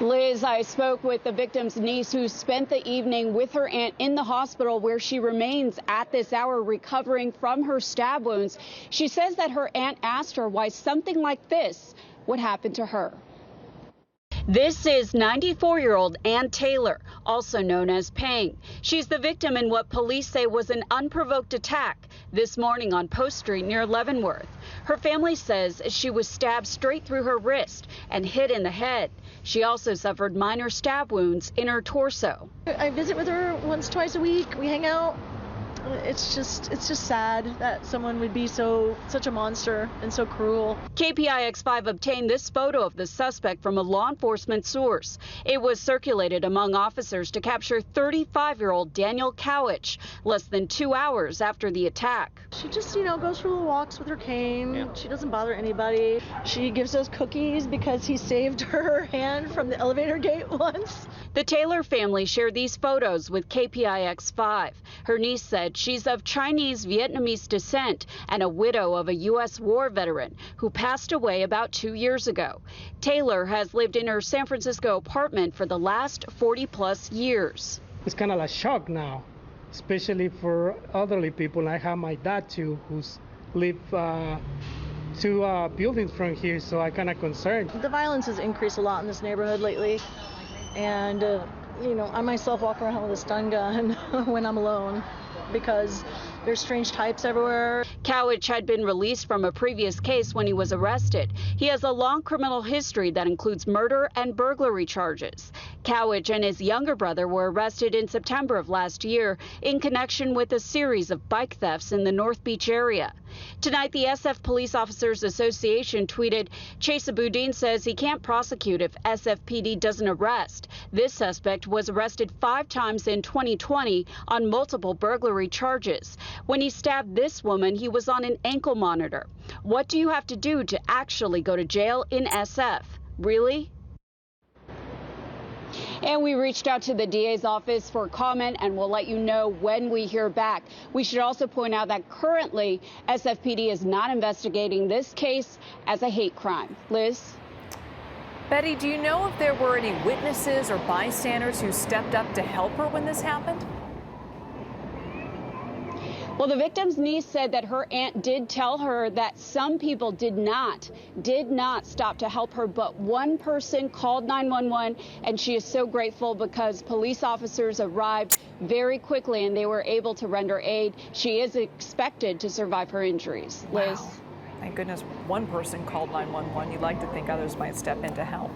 Liz, I spoke with the victim's niece who spent the evening with her aunt in the hospital where she remains at this hour recovering from her stab wounds. She says that her aunt asked her why something like this would happen to her. This is 94-year-old Ann Taylor, also known as Pang. She's the victim in what police say was an unprovoked attack this morning on Post Street near Leavenworth. Her family says she was stabbed straight through her wrist and hit in the head. She also suffered minor stab wounds in her torso. I visit with her once, twice a week. We hang out. It's just sad that someone would be such a monster and so cruel. KPIX 5 obtained this photo of the suspect from a law enforcement source. It was circulated among officers to capture 35-year-old Daniel KPIX less than 2 hours after the attack. She just, goes for little walks with her cane. Yeah. She doesn't bother anybody. She gives us cookies because he saved her hand from the elevator gate once. The Taylor family shared these photos with KPIX 5. Her niece said she's of Chinese Vietnamese descent and a widow of a U.S. war veteran who passed away about 2 years ago. Taylor has lived in her San Francisco apartment for the last 40-plus years. It's kind of a shock now, especially for elderly people. I have my dad too, who's lived 2 buildings from here, so I'm kind of concerned. The violence has increased a lot in this neighborhood lately, and I myself walk around with a stun gun when I'm alone because there's strange types everywhere. KPIX had been released from a previous case when he was arrested. He has a long criminal history that includes murder and burglary charges. KPIX and his younger brother were arrested in September of last year in connection with a series of bike thefts in the North Beach area. Tonight, the SF Police Officers Association tweeted, Chase Aboudin says he can't prosecute if SFPD doesn't arrest. This suspect was arrested 5 times in 2020 on multiple burglary charges. When he stabbed this woman, he was on an ankle monitor. What do you have to do to actually go to jail in SF? Really? And we reached out to the DA's office for comment, and we'll let you know when we hear back. We should also point out that currently SFPD is not investigating this case as a hate crime. Liz? Betty, do you know if there were any witnesses or bystanders who stepped up to help her when this happened? Well, the victim's niece said that her aunt did tell her that some people did not stop to help her, but one person called 911, and she is so grateful because police officers arrived very quickly and they were able to render aid. She is expected to survive her injuries. Liz? Wow. Thank goodness one person called 911. You'd like to think others might step in to help.